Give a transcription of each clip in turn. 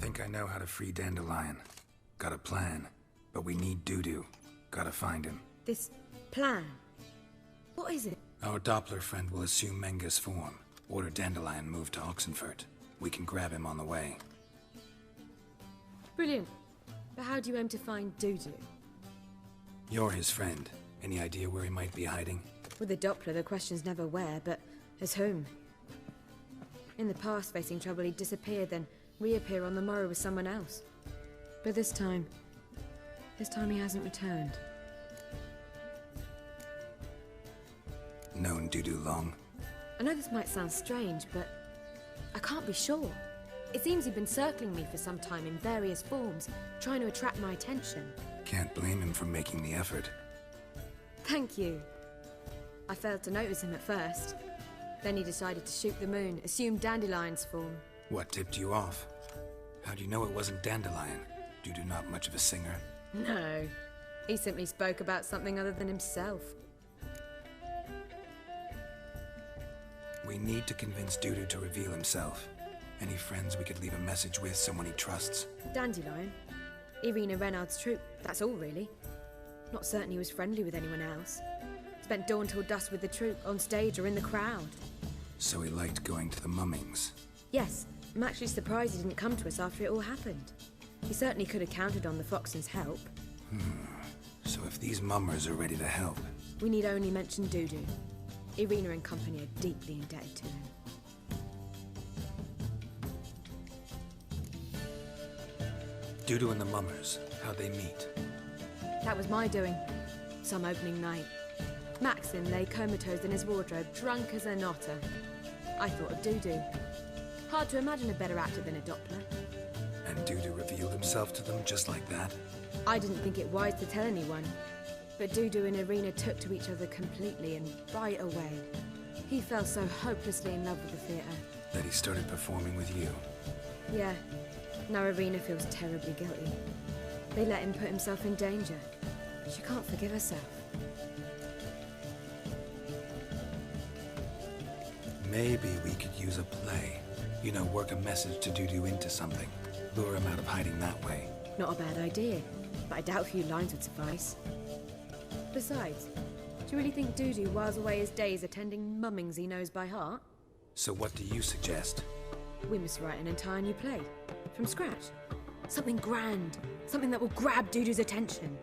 think I know how to free Dandelion. Got a plan, but we need Dudu. Gotta find him. This plan? What is it? Our Doppler friend will assume Menga's form. Order Dandelion moved to Oxenfurt. We can grab him on the way. Brilliant. But how do you aim to find Dudu? You're his friend. Any idea where he might be hiding? With the Doppler, the question's never where, but as whom. In the past, facing trouble, he'd disappear, then reappear on the morrow with someone else. But this time he hasn't returned. Known Dudu long? I know this might sound strange, but I can't be sure. It seems he'd been circling me for some time in various forms, trying to attract my attention. Can't blame him for making the effort. Thank you. I failed to notice him at first. Then he decided to shoot the moon, assumed Dandelion's form. What tipped you off? How do you know it wasn't Dandelion? Dudu not much of a singer? No. He simply spoke about something other than himself. We need to convince Dudu to reveal himself. Any friends we could leave a message with, someone he trusts? Dandelion. Irina Renard's troupe, that's all really. Not certain he was friendly with anyone else. Spent dawn till dusk with the troupe, on stage or in the crowd. So he liked going to the mummings? Yes. I'm actually surprised he didn't come to us after it all happened. He certainly could have counted on the Foxen's help. So if these mummers are ready to help... We need only mention Dudu. Irina and company are deeply indebted to him. Dudu and the mummers, how'd they meet? That was my doing. Some opening night. Maxim lay comatose in his wardrobe, drunk as an otter. I thought of Dudu. Hard to imagine a better actor than a Doppler. And Dudu revealed himself to them just like that? I didn't think it wise to tell anyone. But Dudu and Irina took to each other completely, and right away. He fell so hopelessly in love with the theatre. That he started performing with you? Yeah. Now Irina feels terribly guilty. They let him put himself in danger. She can't forgive herself. Maybe we could use a play. You know, work a message to Dudu into something. Lure him out of hiding that way. Not a bad idea, but I doubt a few lines would suffice. Besides, do you really think Dudu whiles away his days attending mummings he knows by heart? So what do you suggest? We must write an entire new play. From scratch. Something grand. Something that will grab Dudu's attention.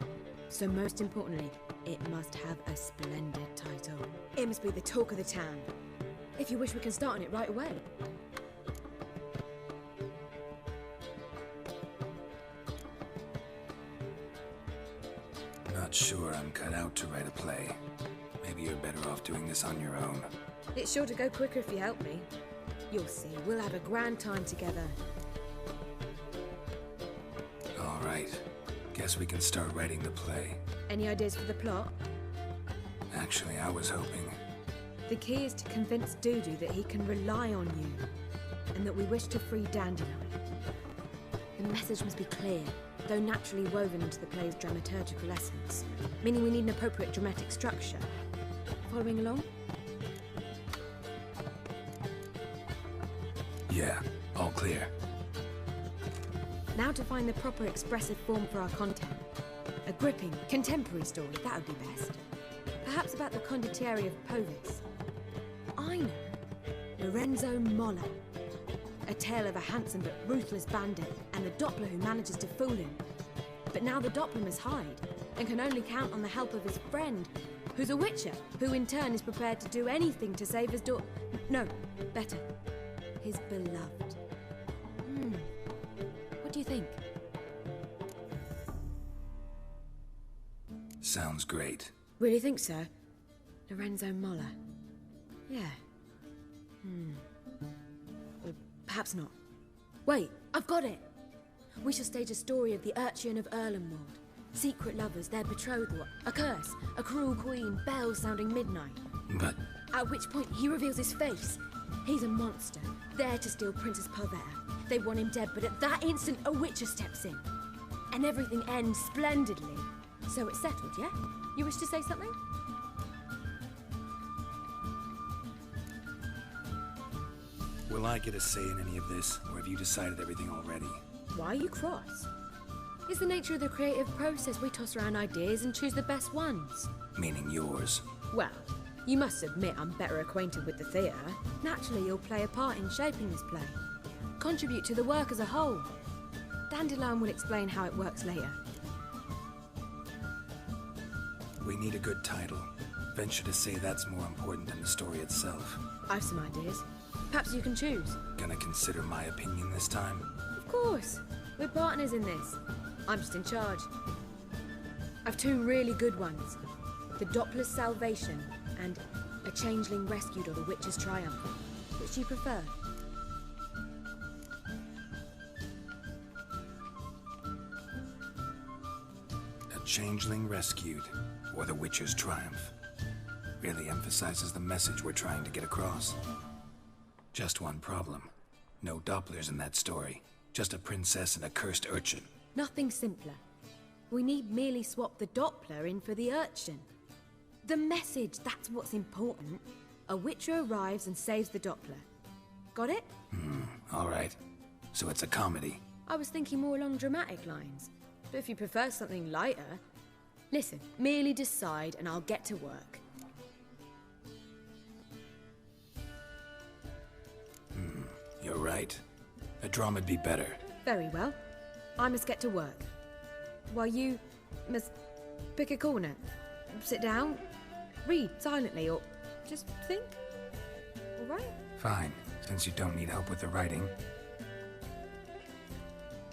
So most importantly, it must have a splendid title. It must be the talk of the town. If you wish, we can start on it right away. Not sure I'm cut out to write a play. Maybe you're better off doing this on your own. It's sure to go quicker if you help me. You'll see, we'll have a grand time together. All right. Guess we can start writing the play. Any ideas for the plot? Actually, I was hoping... The key is to convince Dudu that he can rely on you, and that we wish to free Dandelion. The message must be clear, though naturally woven into the play's dramaturgical essence, meaning we need an appropriate dramatic structure. Following along? Yeah, all clear. Now to find the proper expressive form for our content. A gripping, contemporary story, that would be best. Perhaps about the condottieri of Povis. I know. Lorenzo Molla. A tale of a handsome but ruthless bandit and the Doppler who manages to fool him. But now the Doppler must hide and can only count on the help of his friend, who's a witcher, who in turn is prepared to do anything to save his daughter. No, better. His beloved. What do you think? Sounds great. Really think so? Lorenzo Molla. Yeah. Or perhaps not. Wait, I've got it! We shall stage a story of the Urchin of Erlenwald. Secret lovers, their betrothal, a curse, a cruel queen, bells sounding midnight. But... At which point he reveals his face. He's a monster, there to steal Princess Pavetta. They want him dead, but at that instant a witcher steps in. And everything ends splendidly. So it's settled, yeah? You wish to say something? Will I get a say in any of this, or have you decided everything already? Why are you cross? It's the nature of the creative process. We toss around ideas and choose the best ones. Meaning yours. Well, you must admit I'm better acquainted with the theatre. Naturally, you'll play a part in shaping this play. Contribute to the work as a whole. Dandelion will explain how it works later. We need a good title. Venture to say that's more important than the story itself. I've some ideas. Perhaps you can choose. Gonna consider my opinion this time? Of course. We're partners in this. I'm just in charge. I've two really good ones. The Doppler's Salvation and A Changeling Rescued or The Witch's Triumph. Which do you prefer? A Changeling Rescued or The Witch's Triumph. Really emphasizes the message we're trying to get across. Just one problem. No Dopplers in that story. Just a princess and a cursed urchin. Nothing simpler. We need merely swap the Doppler in for the urchin. The message, that's what's important. A witcher arrives and saves the Doppler. Got it? All right. So it's a comedy. I was thinking more along dramatic lines. But if you prefer something lighter... Listen, merely decide and I'll get to work. You're right. A drama'd be better. Very well. I must get to work. While you must pick a corner. Sit down, read silently, or just think. All right? Fine, since you don't need help with the writing.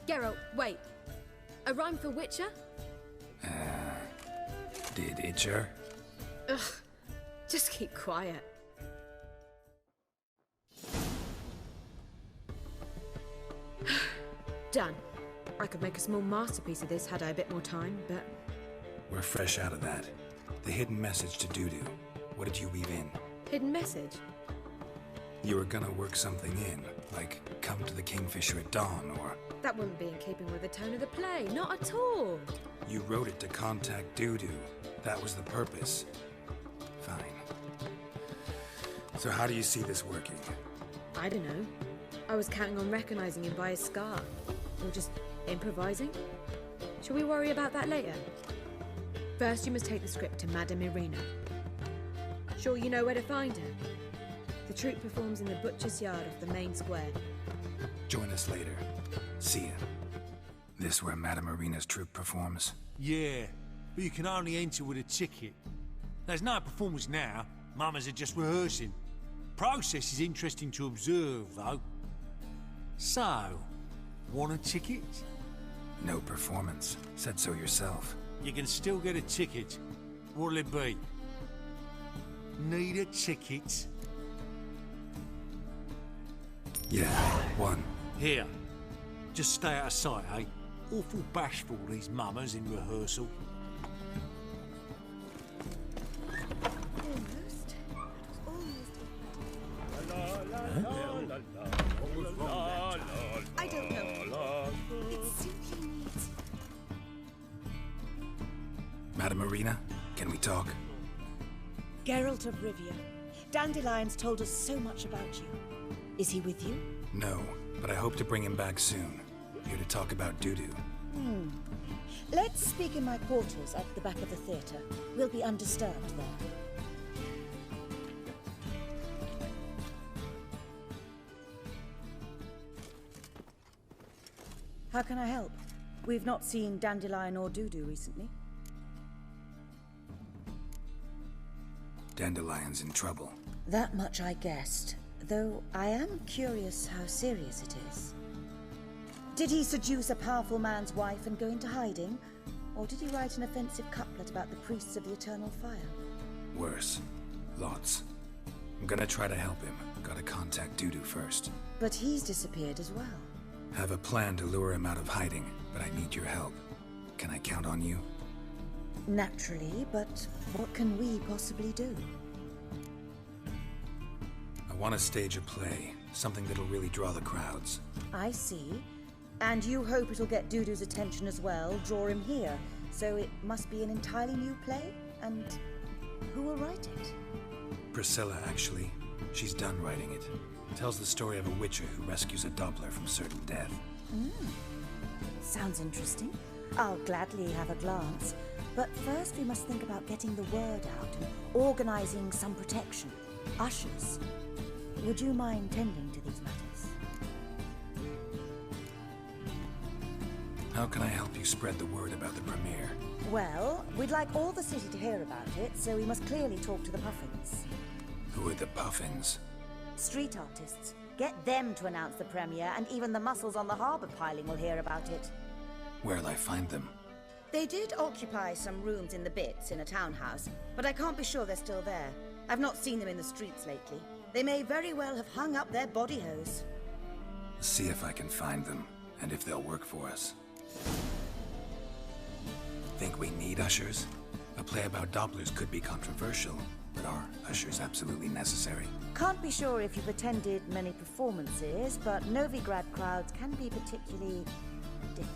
Geralt, wait. A rhyme for Witcher? Did Itcher? Ugh. Just keep quiet. Done. I could make a small masterpiece of this had I a bit more time, but... We're fresh out of that. The hidden message to Dudu. What did you weave in? Hidden message? You were gonna work something in, like come to the Kingfisher at dawn, or... That wouldn't be in keeping with the tone of the play, not at all. You wrote it to contact Dudu. That was the purpose. Fine. So how do you see this working? I don't know. I was counting on recognizing him by his scar. Or just improvising. Shall we worry about that later? First, you must take the script to Madame Irina. Sure you know where to find her? The troupe performs in the butcher's yard off the main square. Join us later. See ya. This where Madame Irina's troupe performs? Yeah, but you can only enter with a ticket. There's no performance now. Mamas are just rehearsing. Process is interesting to observe, though. So, want a ticket? No performance. Said so yourself. You can still get a ticket. What'll it be? Need a ticket? Yeah, one. Here. Just stay out of sight, eh? Awful bashful, these mamas in rehearsal. I don't know. It simply needs... Madame Irina, can we talk? Geralt of Rivia. Dandelion's told us so much about you. Is he with you? No, but I hope to bring him back soon. Here to talk about Dudu. Let's speak in my quarters at the back of the theatre. We'll be undisturbed there. How can I help? We've not seen Dandelion or Dudu recently. Dandelion's in trouble. That much I guessed, though I am curious how serious it is. Did he seduce a powerful man's wife and go into hiding? Or did he write an offensive couplet about the priests of the eternal fire? Worse. Lots. I'm gonna try to help him. Gotta contact Dudu first. But he's disappeared as well. Have a plan to lure him out of hiding, but I need your help. Can I count on you? Naturally, but what can we possibly do? I want to stage a play. Something that'll really draw the crowds. I see. And you hope it'll get Dudu's attention as well, draw him here. So it must be an entirely new play? And who will write it? Priscilla, actually. She's done writing it. Tells the story of a witcher who rescues a Doppler from certain death. Sounds interesting. I'll gladly have a glance. But first we must think about getting the word out and organizing some protection. Ushers. Would you mind tending to these matters? How can I help you spread the word about the premiere? Well, we'd like all the city to hear about it, so we must clearly talk to the Puffins. Who are the Puffins? Street artists. Get them to announce the premiere, and even the muscles on the harbour piling will hear about it. Where'll I find them? They did occupy some rooms in the Bits in a townhouse, but I can't be sure they're still there. I've not seen them in the streets lately. They may very well have hung up their body hose. See if I can find them, and if they'll work for us. Think we need ushers? A play about Dopplers could be controversial, but are ushers absolutely necessary? Can't be sure if you've attended many performances, but Novigrad crowds can be particularly difficult.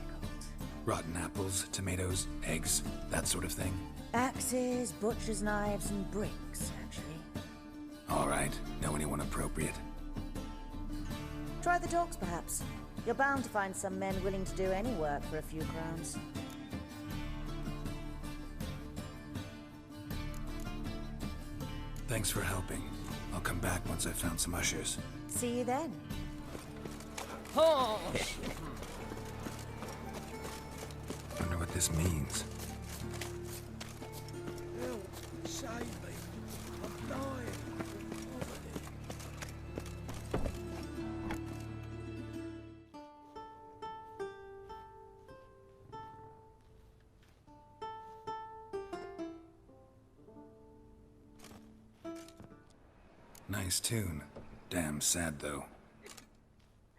Rotten apples, tomatoes, eggs, that sort of thing? Axes, butcher's knives, and bricks, actually. All right. Know anyone appropriate? Try the dogs, perhaps. You're bound to find some men willing to do any work for a few crowns. Thanks for helping. I'll come back once I've found some ushers. See you then. Oh! Wonder what this means. Help, save me. I'm dying. Nice tune. Damn sad, though.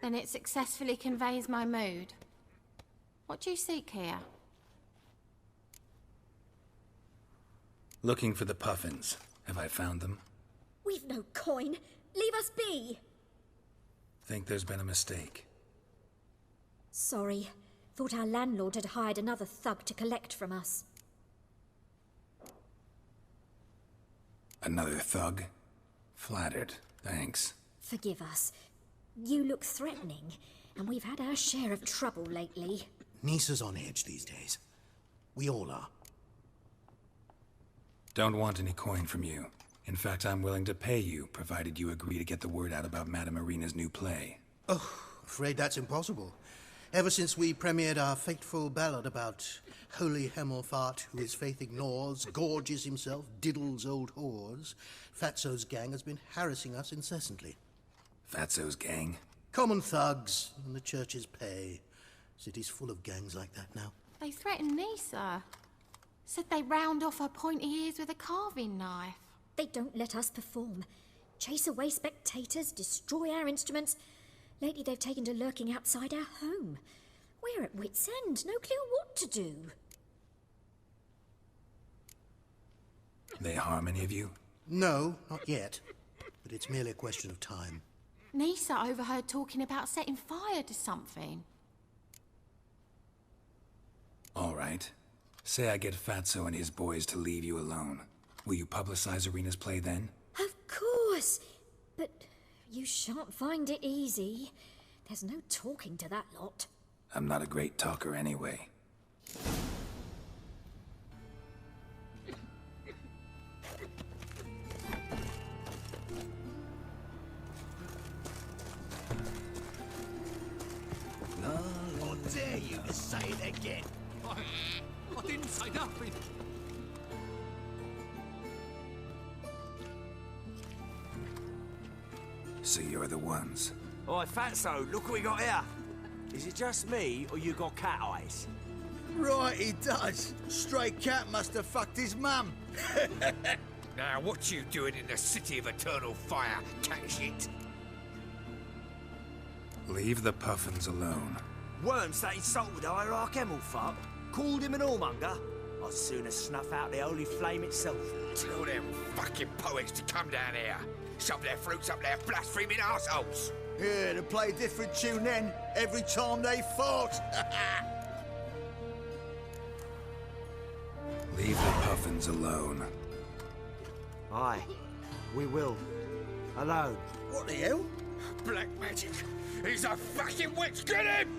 Then it successfully conveys my mood. What do you seek here? Looking for the Puffins. Have I found them? We've no coin. Leave us be. Think there's been a mistake. Sorry. Thought our landlord had hired another thug to collect from us. Another thug? Flattered. Thanks. Forgive us. You look threatening, and we've had our share of trouble lately. Nisa's on edge these days. We all are. Don't want any coin from you. In fact, I'm willing to pay you, provided you agree to get the word out about Madame Marina's new play. Oh, afraid that's impossible. Ever since we premiered our fateful ballad about Holy Hemelfart, who his faith ignores, gorges himself, diddles old whores, Fatso's gang has been harassing us incessantly. Fatso's gang? Common thugs in the church's pay. City's full of gangs like that now. They threatened Nisa. Said they round off her pointy ears with a carving knife. They don't let us perform. Chase away spectators, destroy our instruments. Lately they've taken to lurking outside our home. We're at wit's end, no clue what to do. They harm any of you? No, not yet. But it's merely a question of time. Nisa overheard talking about setting fire to something. All right. Say I get Fatso and his boys to leave you alone. Will you publicize Arena's play then? Of course. But you shan't find it easy. There's no talking to that lot. I'm not a great talker anyway. How dare you to say it again? I didn't say nothing. So you're the ones. Oi, Fatso, look what we got here. Is it just me, or you got cat eyes? Right, he does. Stray cat must have fucked his mum. Now, what you doing in the city of eternal fire, cat shit? Leave the Puffins alone. Worms that insulted Hierarch Hemelfart, called him an whoremonger. I'd sooner snuff out the holy flame itself. Tell them fucking poets to come down here. Shove their fruits up their blaspheming arseholes. Yeah, to play a different tune then, every time they fought. Leave the Puffins alone. Aye, we will. Alone. What the hell? Black magic. He's a fucking witch. Get him!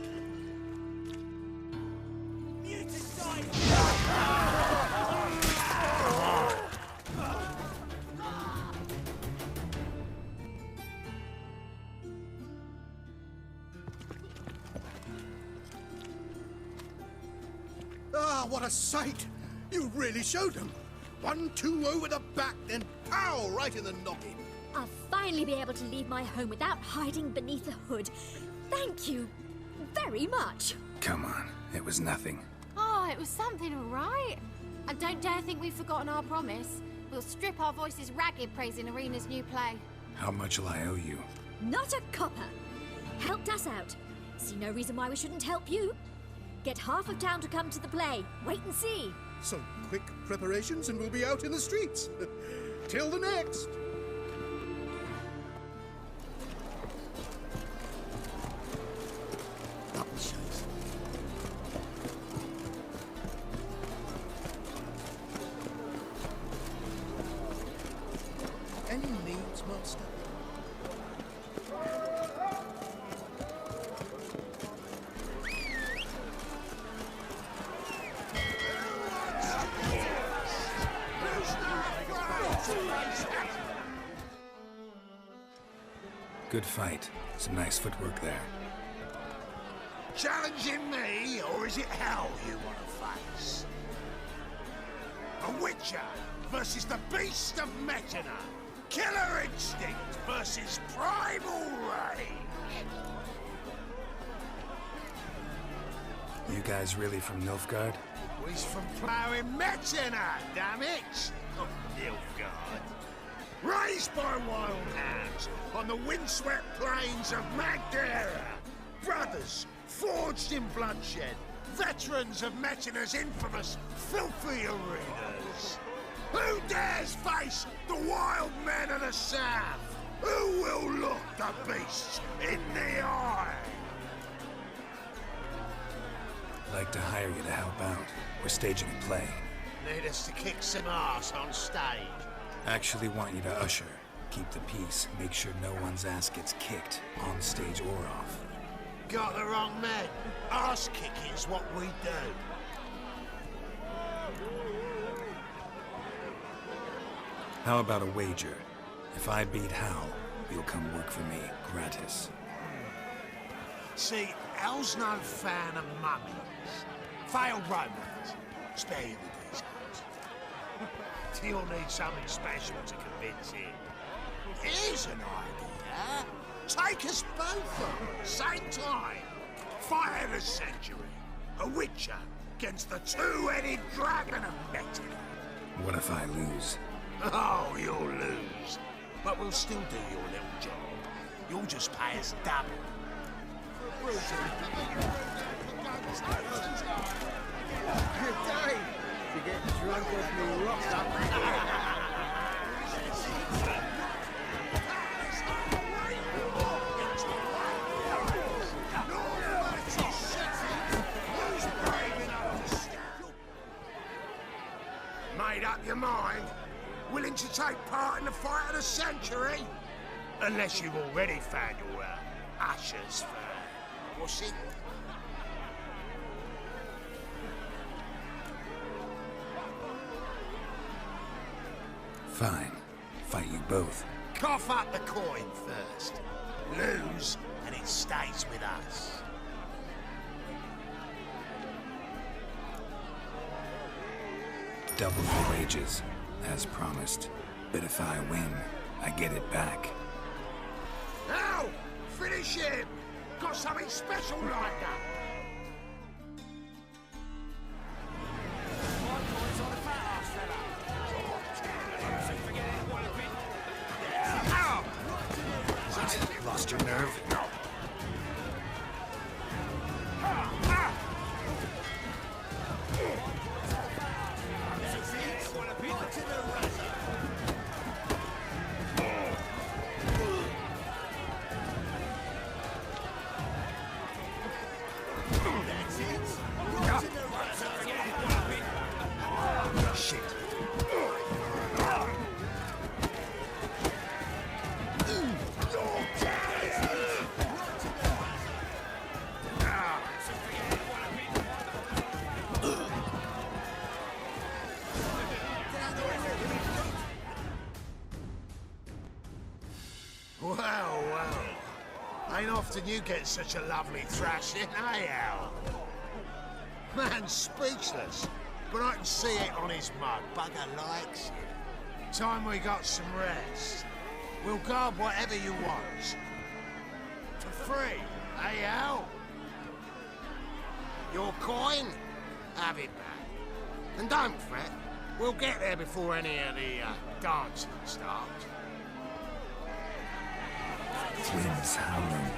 Ah, what a sight! You really showed them. 1-2 over the back, then pow! Right in the noggin. I'll finally be able to leave my home without hiding beneath a hood. Thank you very much. Come on, it was nothing. Oh, it was something, all right. And don't dare think we've forgotten our promise. We'll strip our voices ragged praising Arena's new play. How much will I owe you? Not a copper. Helped us out. See no reason why we shouldn't help you. Get half of town to come to the play. Wait and see. Some quick preparations and we'll be out in the streets. Till the next. Any needs, Master? Good fight. Some nice footwork there. Challenging me, or is it hell you want to face? A Witcher versus the Beast of Mechana. Killer instinct versus primal rage. You guys really from Nilfgaard? He's from ploughing Mechana, damn it! Not Nilfgaard. Raised by wild hands on the windswept plains of Magdera. Brothers forged in bloodshed. Veterans of Mechana's infamous filthy arenas. Who dares face the wild men of the south? Who will look the beasts in the eye? I'd like to hire you to help out. We're staging a play. Need us to kick some ass on stage. Actually want you to usher. Keep the peace. Make sure no one's ass gets kicked, on stage or off. Got the wrong man. Ass kicking's what we do. How about a wager? If I beat Hal, you'll come work for me, gratis. See, Hal's no fan of mummies. Failed romance. Spare you the details. You'll need something special to convince him. Here's an idea. Take us both on, same time. Fight of the century. A Witcher against the two-headed dragon of Mechana. What if I lose? Oh, you'll lose. But we'll still do your little job. You'll just pay us double. Good day to get drunk off me rocks up. Made up your mind? Willing to take part in the fight of the century? Unless you've already found your ushers for what's it? Fine. Fight you both. Cough up the coin first. Lose, and it stays with us. Double your wages, as promised. But if I win, I get it back. Now, finish him! Got something special lined up! What? Lost your nerve? Shit. Well, well. Ain't often you get such a lovely thrashing, eh, Al? Man's speechless, but I can see it on his mug. Bugger likes it. Time we got some rest. We'll guard whatever you want. For free, eh, Al? Your coin? Have it back. And don't fret, we'll get there before any of the dancing starts. Twins howling.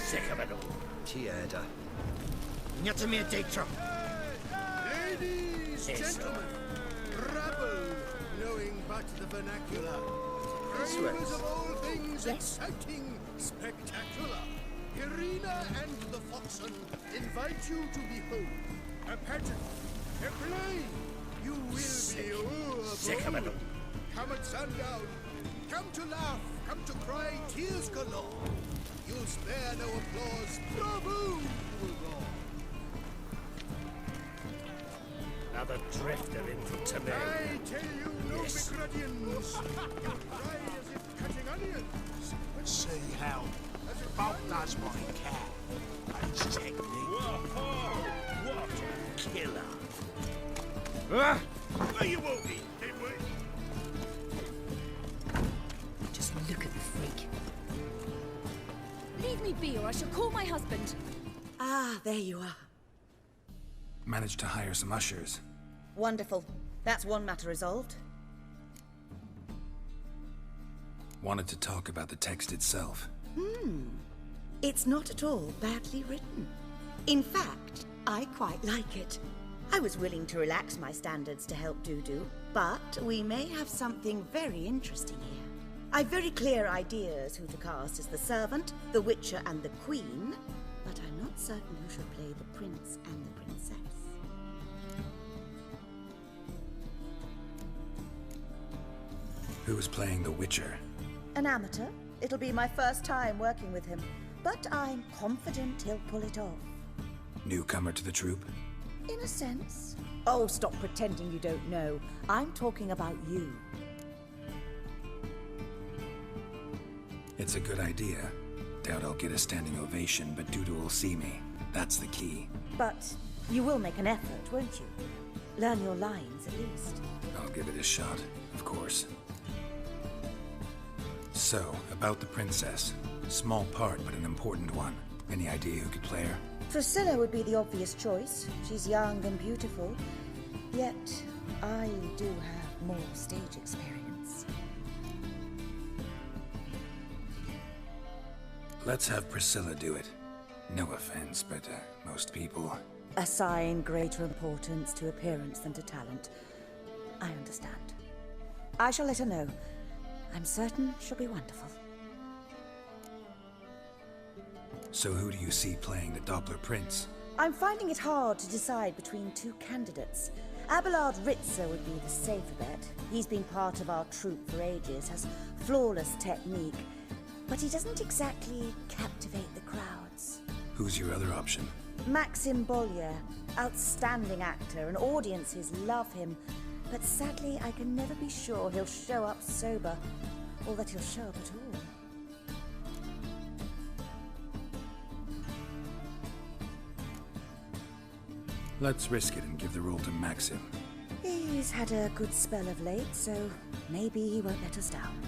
Sick of it all. Tierda. Not to me a dictum. Ladies, Yes. gentlemen, rabble, knowing but the vernacular. This Bravers way. of all things Yes. exciting, spectacular. Irina and the Foxen invite you to behold a pageant, a play. You will be Sick of it all. Come at sundown. Come to laugh, come to cry tears galore. You'll spare no applause. Bravo, you will roar. Another drifter in from I Temeria. tell you, no Yes. begrudgings. You cry as if cutting onions. Let's see how Bolt does what he can. His technique. What a killer. Where you walking, dimwit? Just look at the freak. Leave me be, or I shall call my husband. Ah, there you are. Managed to hire some ushers. Wonderful. That's one matter resolved. Wanted to talk about the text itself. It's not at all badly written. In fact, I quite like it. I was willing to relax my standards to help Dudu, but we may have something very interesting here. I've very clear ideas who to cast as the servant, the witcher, and the queen, but I'm not certain who should play the prince and the princess. Who's playing the Witcher? An amateur. It'll be my first time working with him, but I'm confident he'll pull it off. Newcomer to the troupe? In a sense. Oh, stop pretending you don't know. I'm talking about you. It's a good idea. Doubt I'll get a standing ovation, but Dudu will see me. That's the key. But you will make an effort, won't you? Learn your lines, at least. I'll give it a shot, of course. So, about the princess. Small part, but an important one. Any idea who could play her? Priscilla would be the obvious choice. She's young and beautiful. Yet, I do have more stage experience. Let's have Priscilla do it. No offense, but most people... Assign greater importance to appearance than to talent. I understand. I shall let her know. I'm certain she'll be wonderful. So who do you see playing the Doppler Prince? I'm finding it hard to decide between two candidates. Abelard Ritzer would be the safer bet. He's been part of our troupe for ages, has flawless technique, but he doesn't exactly captivate the crowds. Who's your other option? Maxim Bollier, outstanding actor, and audiences love him, but sadly I can never be sure he'll show up sober, or that he'll show up at all. Let's risk it and give the role to Maxim. He's had a good spell of late, so maybe he won't let us down.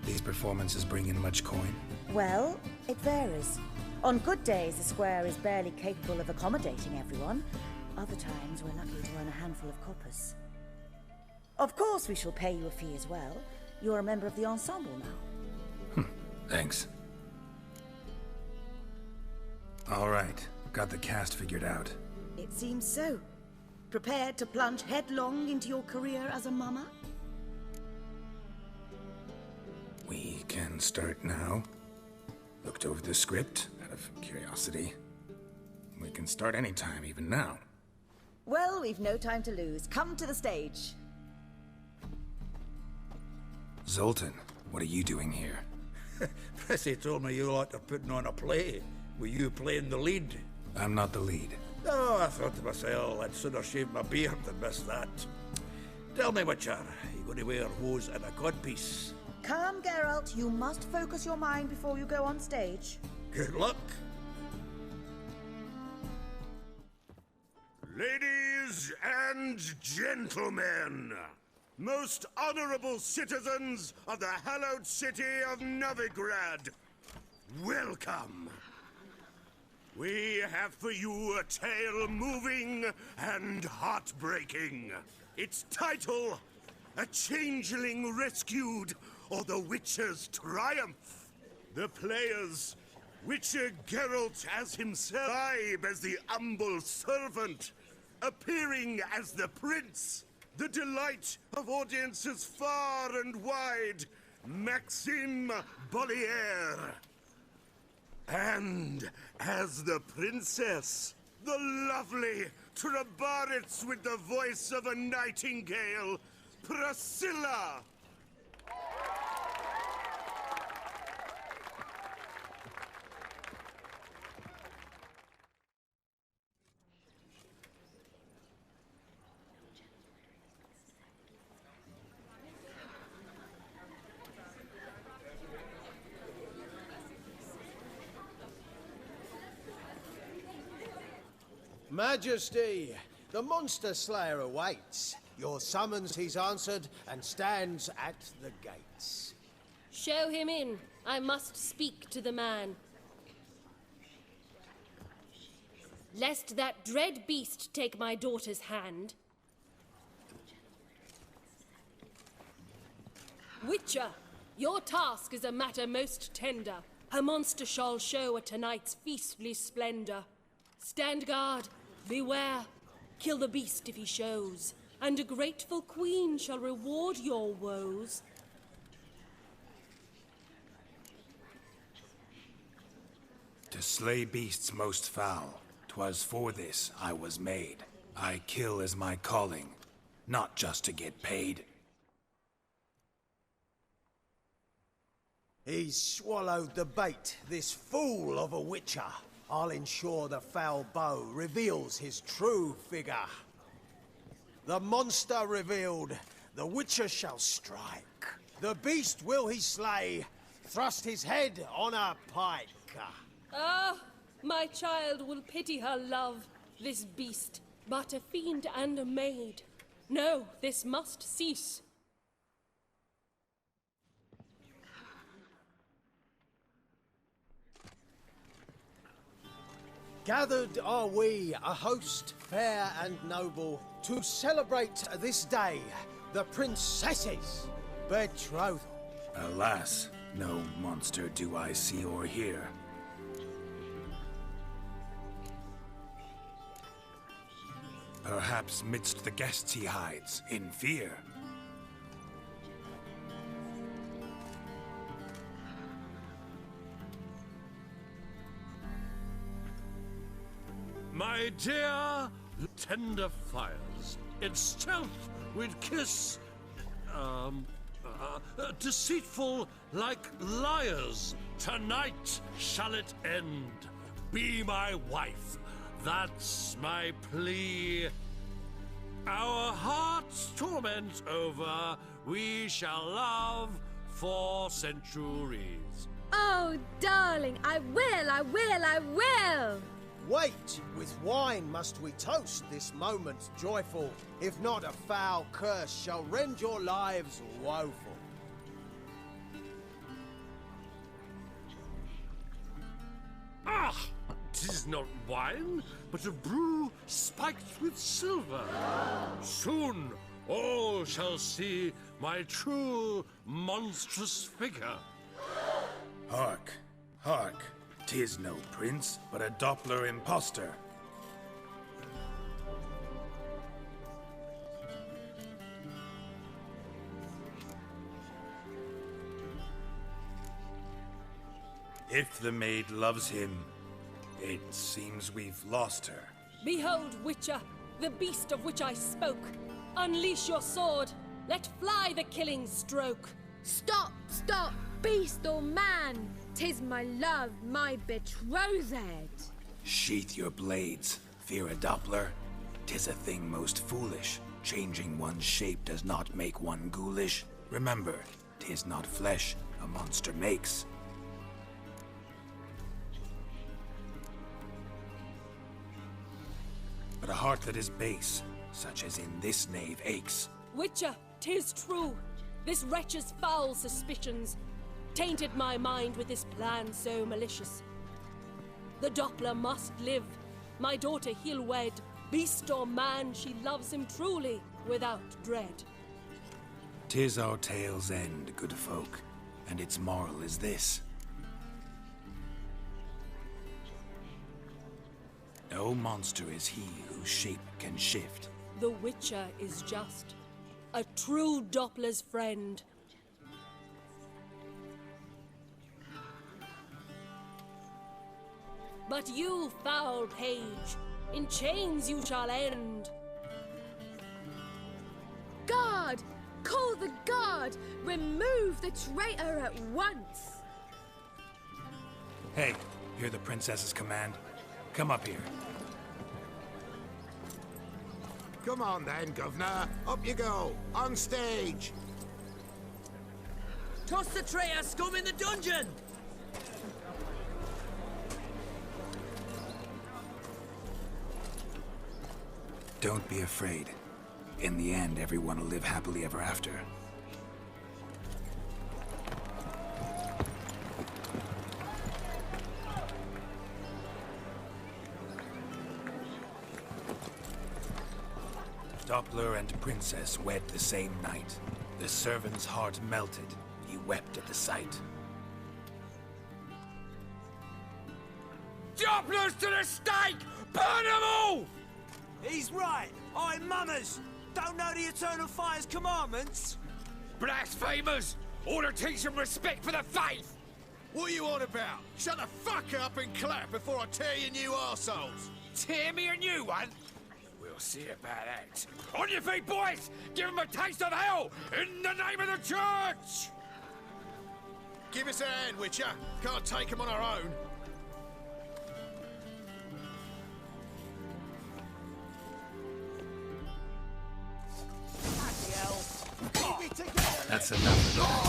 These performances bring in much coin? Well, it varies. On good days, the square is barely capable of accommodating everyone. Other times, we're lucky to earn a handful of coppers. Of course, we shall pay you a fee as well. You're a member of the ensemble now. Thanks. All right, got the cast figured out. It seems so. Prepared to plunge headlong into your career as a mama? We can start now. Looked over the script, out of curiosity. We can start anytime, even now. Well, we've no time to lose. Come to the stage. Zoltan, what are you doing here? Prissy told me you liked her putting on a play. Were you playing the lead? I'm not the lead. Oh, I thought to myself I'd sooner shave my beard than miss that. Tell me, Witcher, you going to wear hose and a codpiece? Calm, Geralt. You must focus your mind before you go on stage. Good luck. Ladies and gentlemen, most honorable citizens of the hallowed city of Novigrad, welcome. We have for you a tale moving and heartbreaking. Its title, A Changeling Rescued, or The Witcher's Triumph. The players, Witcher Geralt as himself, Ibe as the humble servant, appearing as the prince, the delight of audiences far and wide, Maxime Bollier. And as the princess, the lovely Trabaritz with the voice of a nightingale, Priscilla. Majesty, the monster slayer awaits. Your summons he's answered and stands at the gates. Show him in. I must speak to the man. Lest that dread beast take my daughter's hand. Witcher, your task is a matter most tender. A monster shall show at tonight's feastly splendor. Stand guard, beware, kill the beast if he shows, and a grateful queen shall reward your woes. To slay beasts most foul, 'twas for this I was made. I kill as my calling, not just to get paid. He's swallowed the bait, this fool of a witcher. I'll ensure the foul bow reveals his true figure. The monster revealed, the witcher shall strike. The beast will he slay, thrust his head on a pike. Ah, my child will pity her love, this beast, but a fiend and a maid. No, this must cease. Gathered are we, a host fair and noble, to celebrate this day, the princess's betrothal. Alas, no monster do I see or hear. Perhaps midst the guests he hides, in fear. My dear tender fires, in stealth we'd kiss, deceitful like liars. Tonight shall it end. Be my wife, that's my plea. Our hearts' torment over, we shall love for centuries. Oh, darling, I will, I will, I will! Wait, with wine must we toast this moment joyful. If not, a foul curse shall rend your lives woeful. Ah! 'Tis not wine, but a brew spiked with silver. Soon all shall see my true monstrous figure. Hark, hark. 'Tis no prince, but a Doppler impostor. If the maid loves him, it seems we've lost her. Behold, Witcher, the beast of which I spoke. Unleash your sword. Let fly the killing stroke. Stop, stop, beast or man! 'Tis my love, my betrothed. Sheath your blades. Fear a Doppler? 'Tis a thing most foolish. Changing one's shape does not make one ghoulish. Remember, 'tis not flesh a monster makes. But a heart that is base, such as in this knave aches. Witcher, 'tis true. This wretch's foul suspicions tainted my mind with this plan so malicious. The Doppler must live. My daughter he'll wed. Beast or man, she loves him truly, without dread. 'Tis our tale's end, good folk, and its moral is this. No monster is he whose shape can shift. The Witcher is just a true Doppler's friend. But you, foul page, in chains you shall end. Guard! Call the guard! Remove the traitor at once! Hey, hear the princess's command? Come up here. Come on then, Governor. Up you go. On stage. Toss the traitor scum in the dungeon! Don't be afraid. In the end, everyone will live happily ever after. Doppler and Princess wed the same night. The servant's heart melted. He wept at the sight. Dopplers to the stake! Burn them all! He's right. I'm mummers. Don't know the Eternal Fire's commandments. Blasphemers! Order teach them respect for the faith! What are you on about? Shut the fuck up and clap before I tear your new arseholes! Tear me a new one? We'll see about that. On your feet, boys! Give them a taste of hell in the name of the church! Give us a hand, Witcher. Can't take them on our own. That's enough of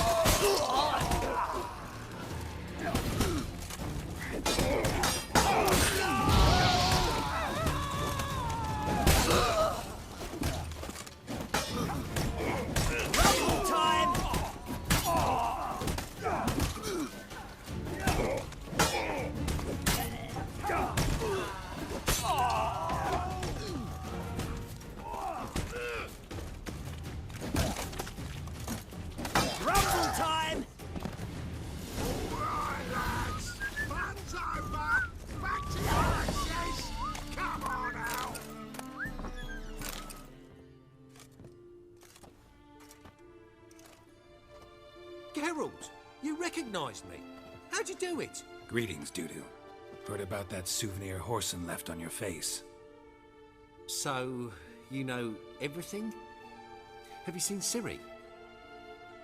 Geralt, you recognized me. How'd you do it? Greetings, Dudu. Heard about that souvenir Horson left on your face. So, you know everything? Have you seen Ciri?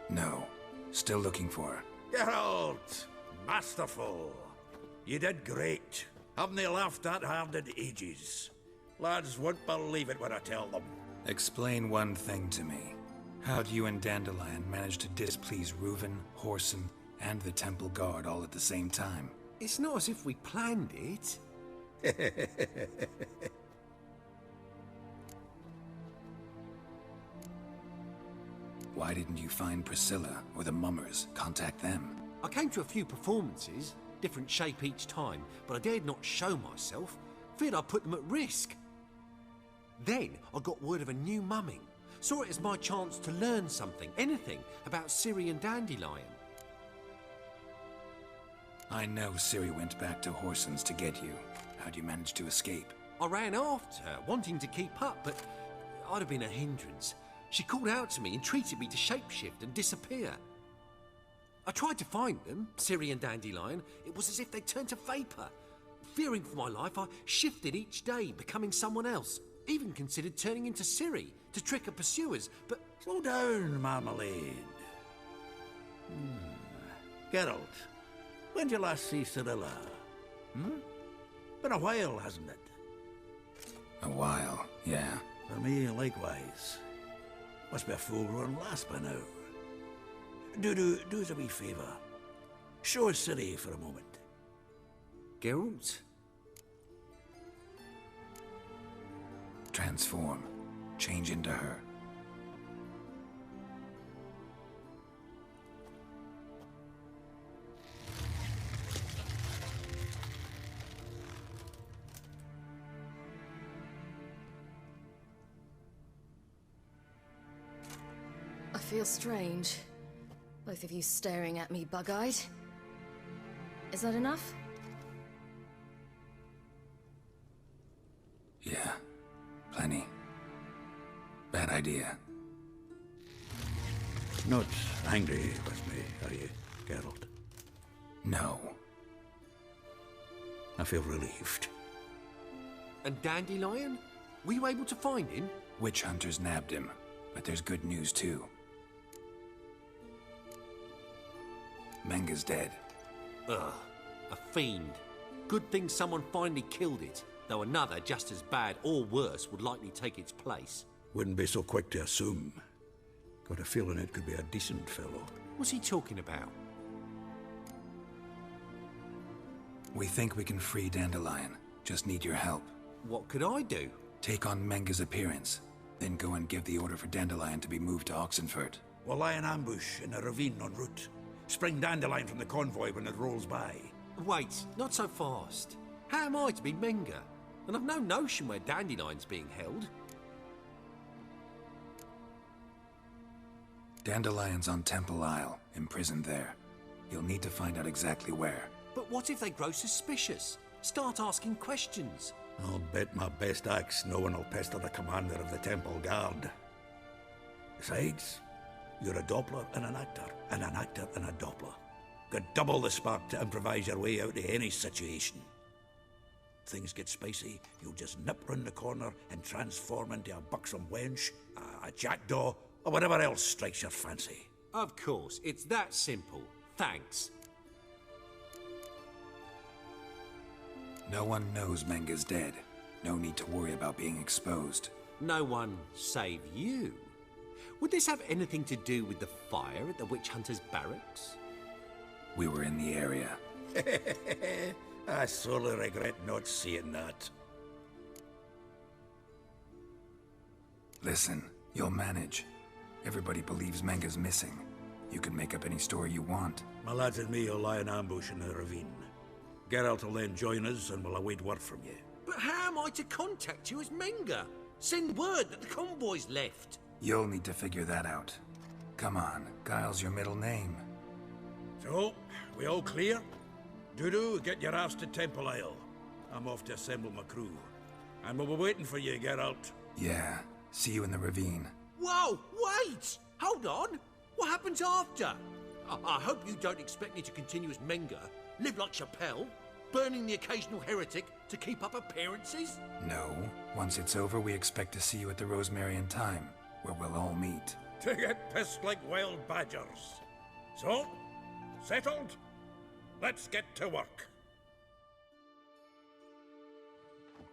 No. Still looking for her. Geralt! Masterful! You did great. Haven't they laughed that hard in ages? Lads won't believe it when I tell them. Explain one thing to me. How'd you and Dandelion manage to displease Reuven, Horson, and the Temple Guard all at the same time? It's not as if we planned it. Why didn't you find Priscilla or the Mummers? Contact them. I came to a few performances, different shape each time, but I dared not show myself. Feared I'd put them at risk. Then I got word of a new mumming. Saw it as my chance to learn something, anything, about Ciri and Dandelion. I know Ciri went back to Horson's to get you. How'd you manage to escape? I ran after her, wanting to keep up, but I'd have been a hindrance. She called out to me, entreated me to shapeshift and disappear. I tried to find them, Ciri and Dandelion. It was as if they turned to vapour. Fearing for my life, I shifted each day, becoming someone else. Even considered turning into Ciri to trick her pursuers, but... Slow down, Marmalade. Geralt, when did you last see Cirilla? Been a while, hasn't it? A while, yeah. For me, likewise. Must be a full-grown lass by now. Dudu, do us a wee favour. Show us City for a moment. Geralt? Transform. Change into her. I feel strange. Both of you staring at me bug-eyed. Is that enough? Yeah. Plenty. Bad idea. Not angry with me, are you, Geralt? No. I feel relieved. And Dandelion? Were you able to find him? Witch hunters nabbed him, but there's good news too. Menga's dead. Ugh, a fiend. Good thing someone finally killed it, though another just as bad or worse would likely take its place. Wouldn't be so quick to assume. Got a feeling it could be a decent fellow. What's he talking about? We think we can free Dandelion. Just need your help. What could I do? Take on Menga's appearance, then go and give the order for Dandelion to be moved to Oxenford. We'll lie in ambush in a ravine en route. Spring Dandelion from the convoy when it rolls by. Wait, not so fast. How am I to be Menga? And I've no notion where Dandelion's being held. Dandelion's on Temple Isle, imprisoned there. You'll need to find out exactly where. But what if they grow suspicious? Start asking questions. I'll bet my best axe no one will pester the commander of the Temple Guard. Besides, you're a Doppler and an actor and a Doppler. Got double the spark to improvise your way out of any situation. Things get spicy, you'll just nip round the corner and transform into a buxom wench, a jackdaw, or whatever else strikes your fancy. Of course, it's that simple. Thanks. No one knows Menga's dead. No need to worry about being exposed. No one save you. Would this have anything to do with the fire at the witch hunters' barracks? We were in the area. I sorely regret not seeing that. Listen, you'll manage. Everybody believes Menga's missing. You can make up any story you want. My lads and me will lie in ambush in the ravine. Geralt will then join us and we'll await word from you. But how am I to contact you as Menga? Send word that the convoy's left. You'll need to figure that out. Come on, Guile's your middle name. So, we all clear? Dudu, get your ass to Temple Isle. I'm off to assemble my crew. And we'll be waiting for you, Geralt. Yeah, see you in the ravine. Whoa, wait! Hold on! What happens after? I hope you don't expect me to continue as Menga, live like Chappelle, burning the occasional heretic to keep up appearances? No. Once it's over, we expect to see you at the Rosemary in Time, where we'll all meet. To get pissed like wild badgers. So, settled? Let's get to work.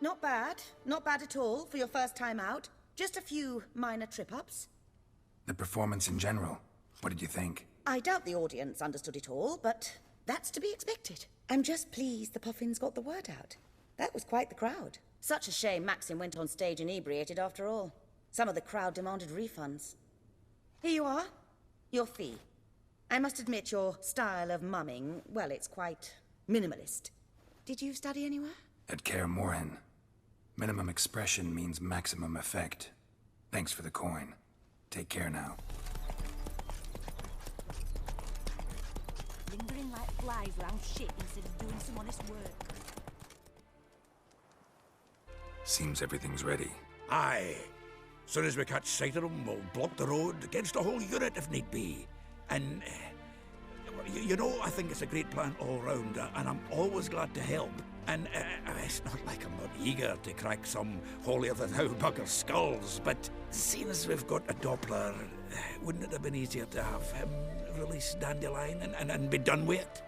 Not bad. Not bad at all for your first time out. Just a few minor trip-ups. The performance in general, what did you think? I doubt the audience understood it all, but that's to be expected. I'm just pleased the Puffins got the word out. That was quite the crowd. Such a shame Maxim went on stage inebriated after all. Some of the crowd demanded refunds. Here you are. Your fee. I must admit your style of mumming, well, it's quite minimalist. Did you study anywhere? At Kaer Morhen. Minimum expression means maximum effect. Thanks for the coin. Take care now. Lingering like flies around shit instead of doing some honest work. Seems everything's ready. Aye. Soon as we catch sight of them, we'll block the road against the whole unit if need be. And, you know, I think it's a great plan all round, and I'm always glad to help. And it's not like I'm not eager to crack some holier-than-thou bugger's skulls, but seeing as we've got a Doppler, wouldn't it have been easier to have him release Dandelion and be done with it?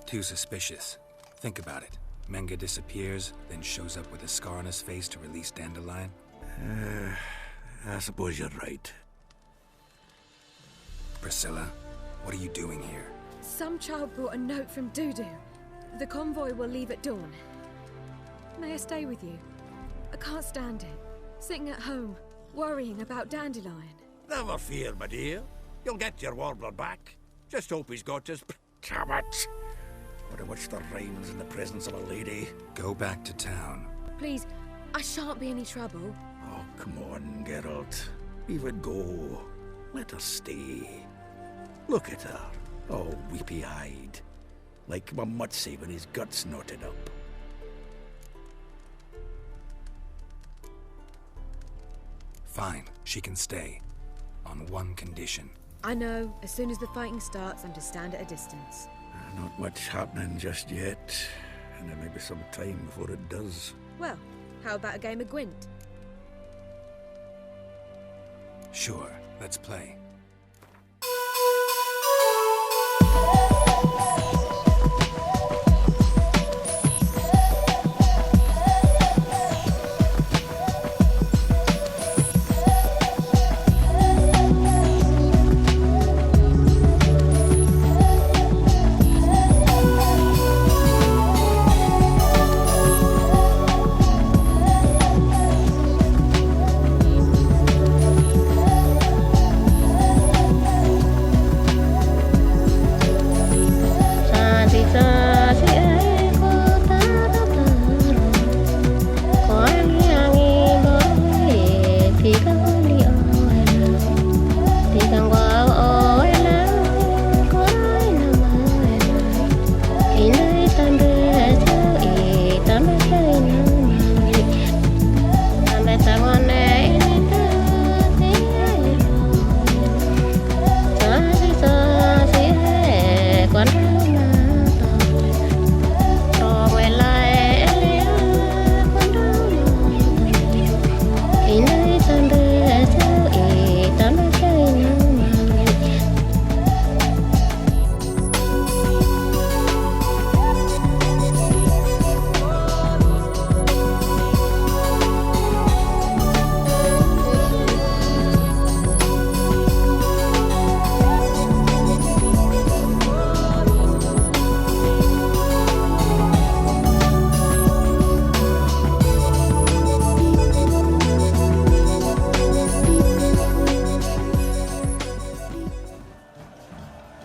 Too suspicious. Think about it. Menga disappears, then shows up with a scar on his face to release Dandelion? I suppose you're right. Priscilla, what are you doing here? Some child brought a note from Dudu. The convoy will leave at dawn. May I stay with you? I can't stand it. Sitting at home, worrying about Dandelion. Never fear, my dear. You'll get your warbler back. Just hope he's got his tablets. What in which there rhymes in the presence of a lady. Go back to town. Please, I shan't be any trouble. Oh, come on, Geralt. Leave it go. Let her stay. Look at her, all weepy-eyed. Like my mutsy when his gut's knotted up. Fine, she can stay. On one condition. I know, as soon as the fighting starts, I'm to stand at a distance. Not much happening just yet. And there may be some time before it does. Well, how about a game of Gwent? Sure, let's play.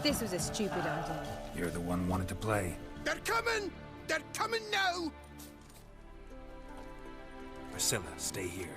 This was a stupid idea. You're the one wanted to play. They're coming! They're coming now! Priscilla, stay here.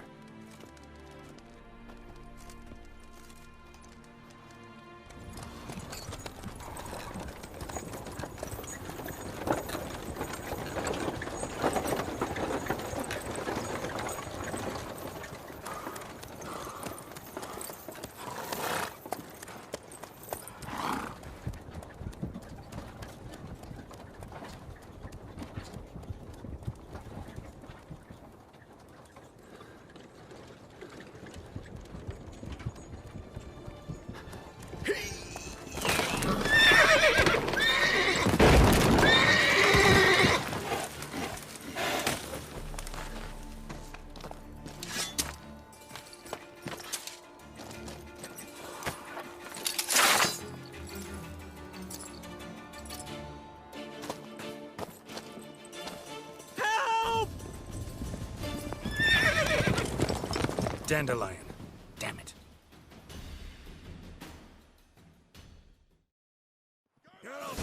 Dandelion. Damn it. Geralt,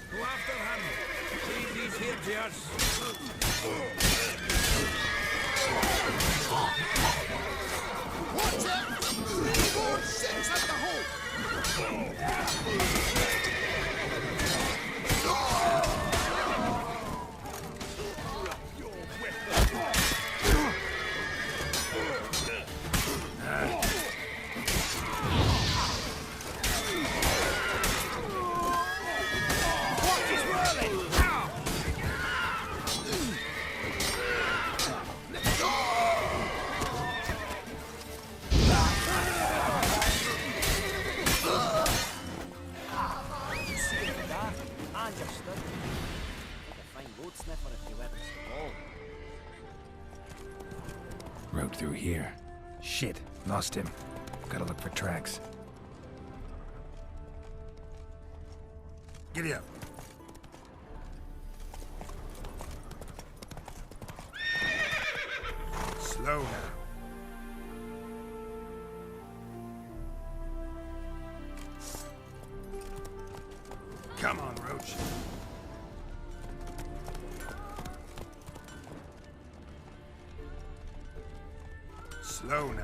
go after him. See if he's here to us. Watch it! Leave six at the hole! Boat sniffer if you went to the ball. Road through here. Shit, lost him. Gotta look for tracks. Giddy up. Slow now. Come on, Roach. Slow now.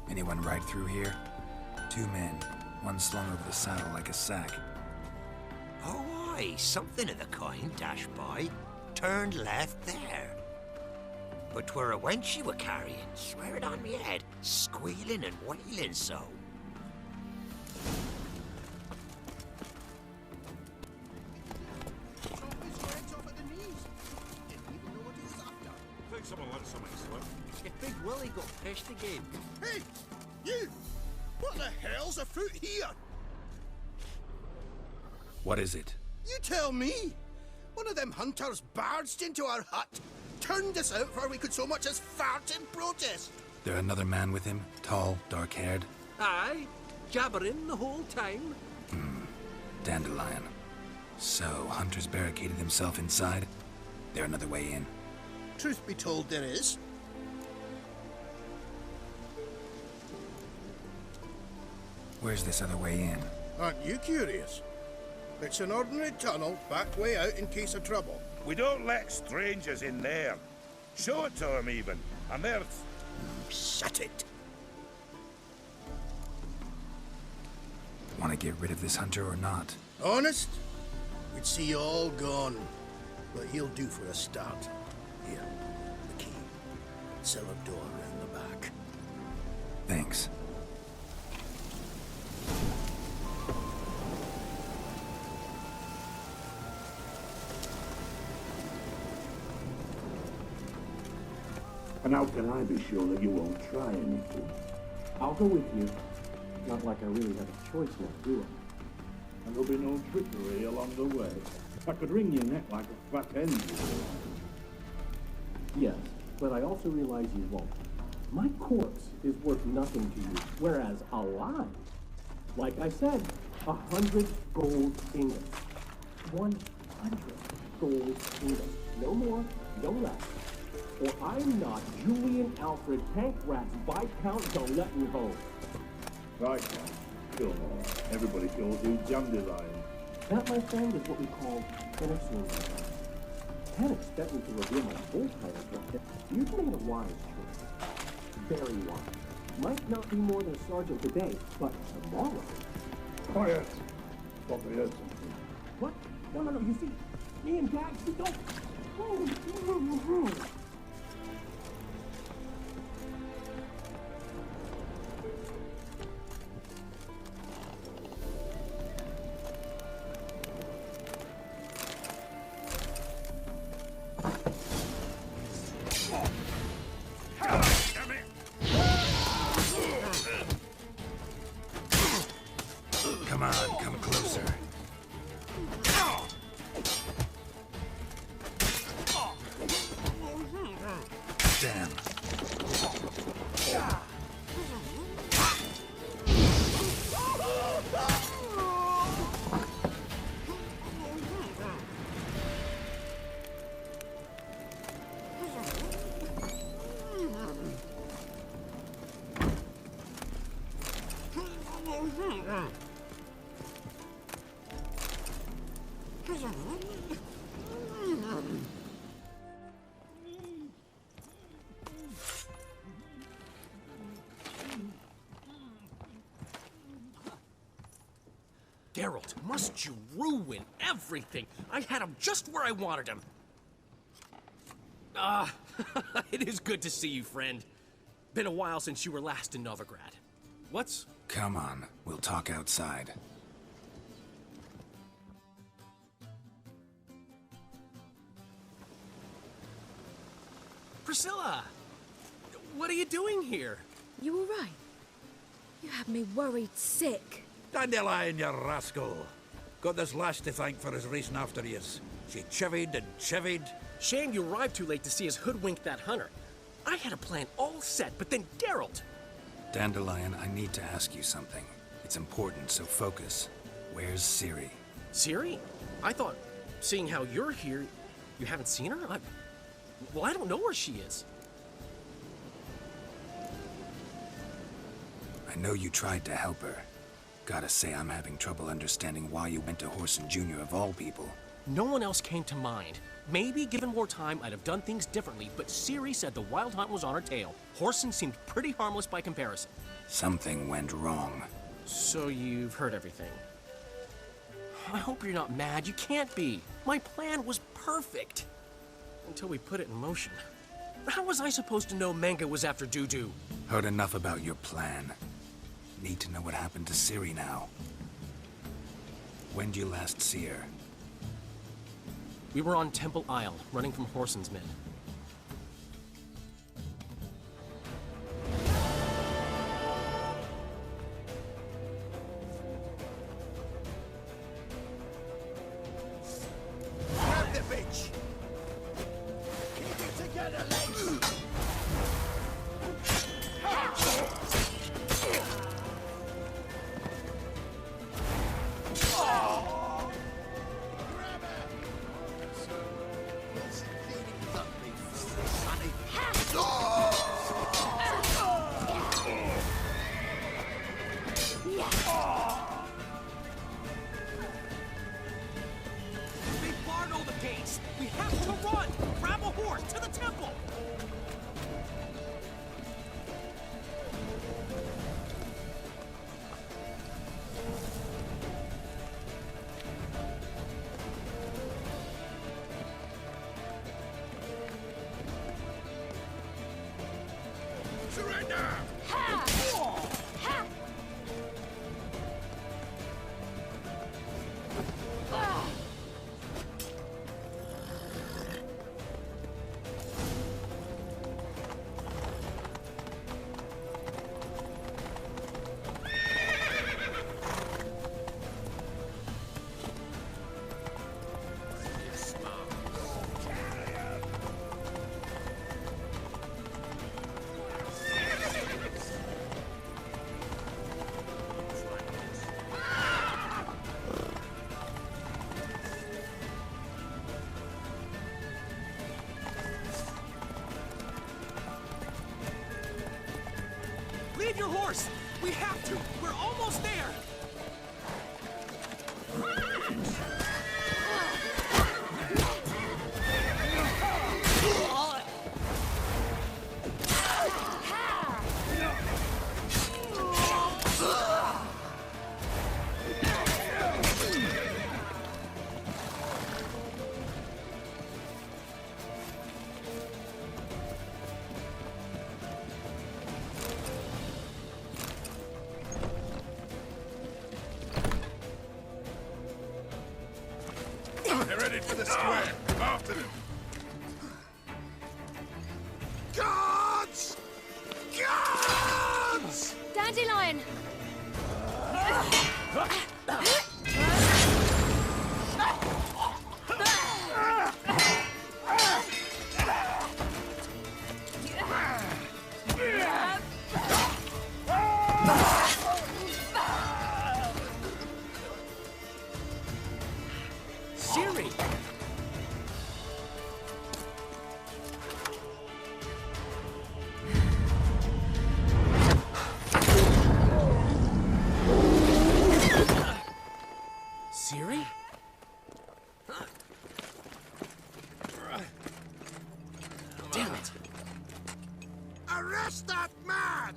Anyone ride through here? 2 men, one slung over the saddle like a sack. Oh, aye, something of the kind dashed by. Turned left there. But 'twere a wench you were carrying, swear it on me head, squealing and wailing so. Think someone let somebody slip. If Big Willie got pissed again. Hey, you! What the hell's afoot here? What is it? You tell me! One of them hunters barged into our hut, turned us out before we could so much as fart in protest. There another man with him? Tall, dark-haired? Aye, jabbering the whole time. Dandelion. So, Hunter's barricaded himself inside? There another way in? Truth be told, there is. Where's this other way in? Aren't you curious? It's an ordinary tunnel, back way out in case of trouble. We don't let strangers in there. Show it to them, even. And there's... Shut it. Want to get rid of this hunter or not? Honest? We'd see you all gone. But he'll do for a start. Here, the key. Cellar door round the back. Thanks. And how can I be sure that you won't try anything? I'll go with you. Not like I really have a choice now, do I? And there'll be no trickery along the way. I could wring your neck like a fat hen. Yes, but I also realize you won't. My corpse is worth nothing to you, whereas alive, like I said, 100 gold ingots. 100 gold ingots. No more, no less. Or I'm not Julian Alfred Pancratz Viscount Galetten-Ho. Right now, sure. Everybody calls you Dandelion. That, my friend, is what we call an exchange. Can't expect me to reveal my full title, but you've made a wise choice. Very wise. Might not be more than a sergeant today, but tomorrow. Quiet. Thought I heard something. What? No, you see, me and Dax, we don't... Come on, come closer. Damn. Geralt, must you ruin everything? I had him just where I wanted him. It is good to see you, friend. Been a while since you were last in Novigrad. What's... Come on, we'll talk outside. Priscilla! What are you doing here? You all right? You Had me worried sick. Dandelion, you rascal. Got this lass to thank for his racing after yous. She chivied and chivied. Shame you arrived too late to see us hoodwink that hunter. I had a plan all set, but then Geralt! Dandelion, I need to ask you something. It's important, so focus. Where's Ciri? Ciri? I thought, seeing how you're here, you haven't seen her? Well, I don't know where she is. I know you tried to help her. Gotta say, I'm having trouble understanding why you went to Whoreson Jr. of all people. No one else came to mind. Maybe, given more time, I'd have done things differently, but Ciri said the Wild Hunt was on her tail. Whoreson seemed pretty harmless by comparison. Something went wrong. So you've heard everything. I hope you're not mad. You can't be. My plan was perfect. Until we put it in motion. How was I supposed to know Manga was after Dudu? Heard enough about your plan. Need to know what happened to Ciri now. When'd you last see her? We were on Temple Isle, running from Whoreson's men. Grab the bitch! Keep it together, legs! They barred all the gates! We have to run! Grab a horse to the temple! Surrender! Leave your horse! We have to! We're almost there! They're ready for the square. After them. Guards! Guards! Dandelion! Ciri! Ciri? Damn it! Arrest that man!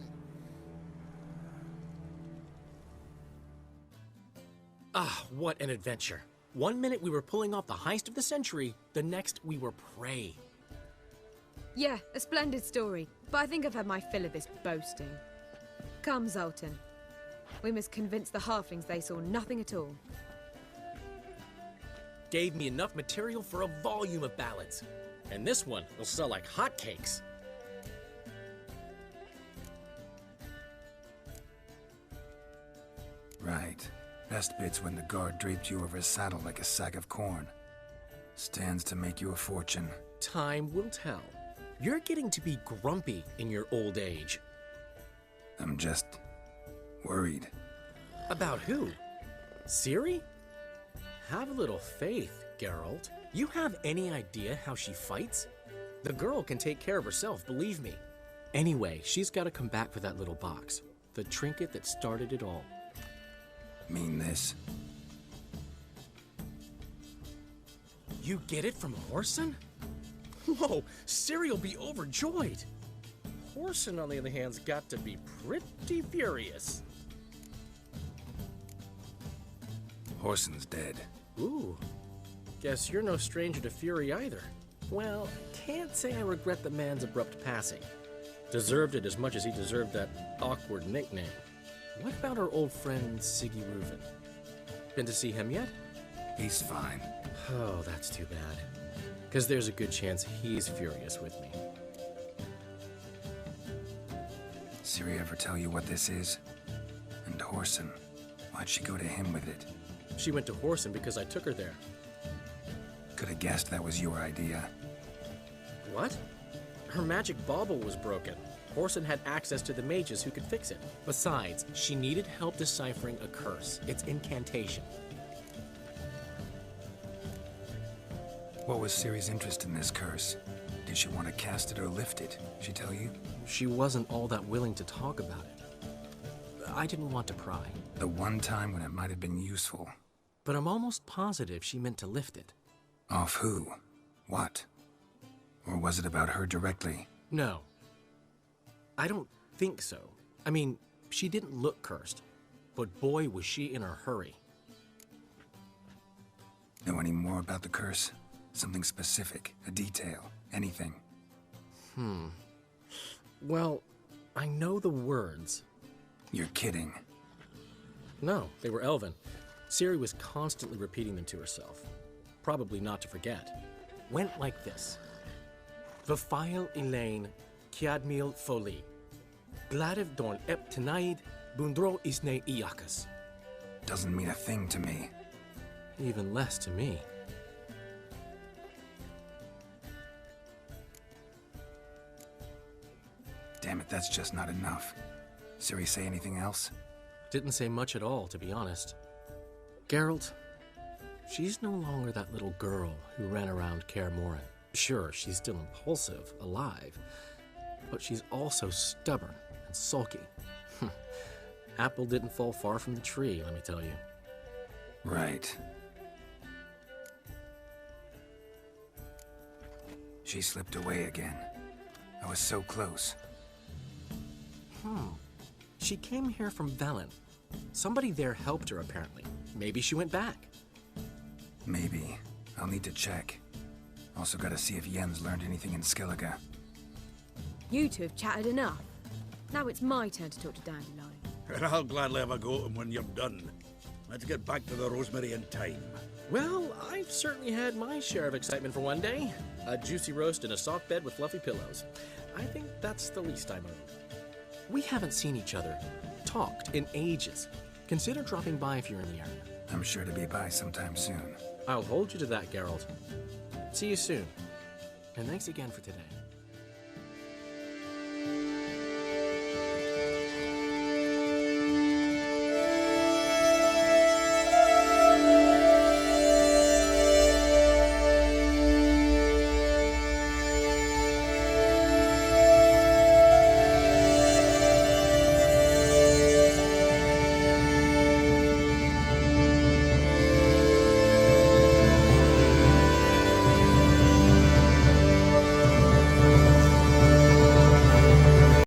Ah, what an adventure. 1 minute we were pulling off the heist of the century, the next we were prey. Yeah, a splendid story, but I think I've had my fill of this boasting. Come, Zoltan. We must convince the halflings they saw nothing at all. Gave me enough material for a volume of ballads. And this one will sell like hotcakes. Right. Best bit's when the guard draped you over his saddle like a sack of corn. Stands to make you a fortune. Time will tell. You're getting to be grumpy in your old age. I'm just worried. About who? Ciri? Have a little faith, Geralt. You have any idea how she fights? The girl can take care of herself, believe me. Anyway, she's got to come back for that little box. The trinket that started it all. Mean this? You get it from Whoreson? Whoa, Ciri will be overjoyed. Whoreson, on the other hand, has got to be pretty furious. Whoreson's dead. Ooh, guess you're no stranger to fury either. Well, can't say I regret the man's abrupt passing. Deserved it as much as he deserved that awkward nickname. What about our old friend Siggy Reuven? Been to see him yet? He's fine. Oh, that's too bad. Because there's a good chance he's furious with me. Ciri ever tell you what this is? And Whoreson, why'd she go to him with it? She went to Whoreson because I took her there. Could have guessed that was your idea. What? Her magic bauble was broken. Whoreson had access to the mages who could fix it. Besides, she needed help deciphering a curse. It's incantation. What was Ciri's interest in this curse? Did she want to cast it or lift it? She tell you? She wasn't all that willing to talk about it. I didn't want to pry. The one time when it might have been useful. But I'm almost positive she meant to lift it. Off who? What? Or was it about her directly? No. I don't think so. I mean, she didn't look cursed. But boy, was she in a hurry. Know any more about the curse? Something specific, a detail, anything? Well, I know the words. You're kidding. No, they were Elven. Ciri was constantly repeating them to herself. Probably not to forget. Went like this. Vafile Elaine, Kiadmil Foli. Gladev Dorn Ep Tenaid, Bundro Isne Iakas. Doesn't mean a thing to me. Even less to me. Damn it, that's just not enough. Ciri say anything else? Didn't say much at all, to be honest. Geralt, she's no longer that little girl who ran around Kaer Morhen. Sure, she's still impulsive, alive, but she's also stubborn and sulky. Apple didn't fall far from the tree, let me tell you. Right. She slipped away again. I was so close. She came here from Velen. Somebody there helped her, apparently. Maybe she went back. Maybe. I'll need to check. Also gotta see if Jens learned anything in Skellige. You two have chatted enough. Now it's my turn to talk to Dandelion. And I'll gladly have a go at him when you're done. Let's get back to the Rosemary in time. Well, I've certainly had my share of excitement for one day. A juicy roast in a soft bed with fluffy pillows. I think that's the least I'm owed. We haven't seen each other, talked in ages. Consider dropping by if you're in the area. I'm sure to be by sometime soon. I'll hold you to that, Geralt. See you soon. And thanks again for today.